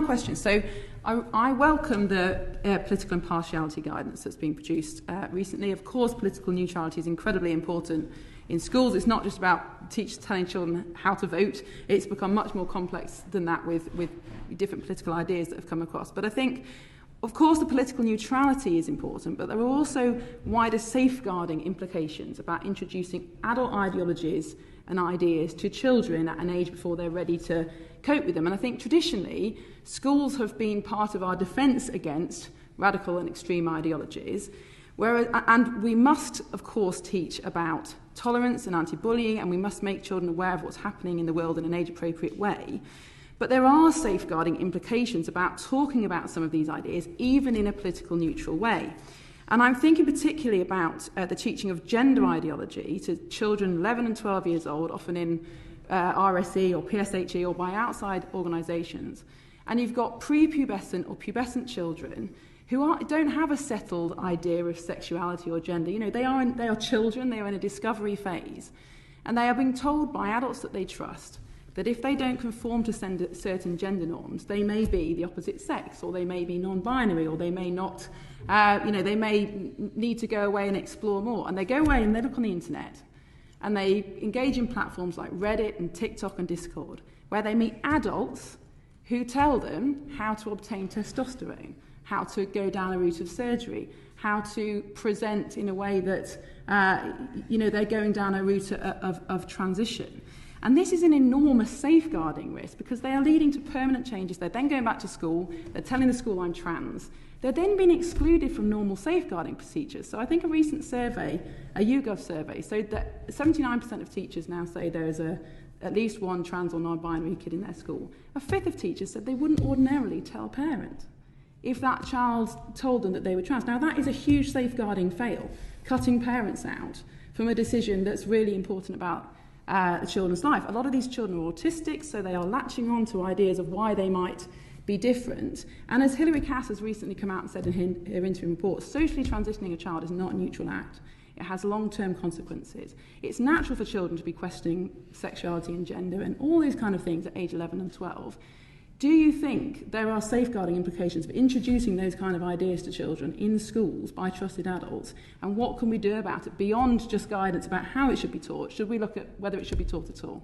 question. So I welcome the political impartiality guidance that's been produced recently. Of course, political neutrality is incredibly important in schools. It's not just about teachers telling children how to vote. It's become much more complex than that with different political ideas that have come across. But I think, of course, the political neutrality is important, but there are also wider safeguarding implications about introducing adult ideologies and ideas to children at an age before they're ready to cope with them. And I think traditionally, schools have been part of our defence against radical and extreme ideologies, and we must, of course, teach about tolerance and anti-bullying, and we must make children aware of what's happening in the world in an age-appropriate way. But there are safeguarding implications about talking about some of these ideas, even in a political neutral way. And I'm thinking particularly about the teaching of gender ideology to children 11 and 12 years old, often in RSE or PSHE or by outside organisations. And you've got prepubescent or pubescent children who don't have a settled idea of sexuality or gender. You know, they are children, they are in a discovery phase, and they are being told by adults that they trust that if they don't conform to certain gender norms, they may be the opposite sex, or they may be non-binary, or they may not, they may need to go away and explore more. And they go away and they look on the internet, and they engage in platforms like Reddit and TikTok and Discord, where they meet adults who tell them how to obtain testosterone, how to go down a route of surgery, how to present in a way that, they're going down a route of transition. And this is an enormous safeguarding risk because they are leading to permanent changes. They're then going back to school. They're telling the school I'm trans. They're then being excluded from normal safeguarding procedures. So I think a recent survey, a YouGov survey, showed that 79% of teachers now say there is at least one trans or non-binary kid in their school. A fifth of teachers said they wouldn't ordinarily tell a parent if that child told them that they were trans. Now, that is a huge safeguarding fail, cutting parents out from a decision that's really important about a children's life. A lot of these children are autistic, so they are latching on to ideas of why they might be different. And as Hilary Cass has recently come out and said in her interim report, socially transitioning a child is not a neutral act. It has long-term consequences. It's natural for children to be questioning sexuality and gender and all these kind of things at age 11 and 12. Do you think there are safeguarding implications for introducing those kind of ideas to children in schools by trusted adults? And what can we do about it beyond just guidance about how it should be taught? Should we look at whether it should be taught at all?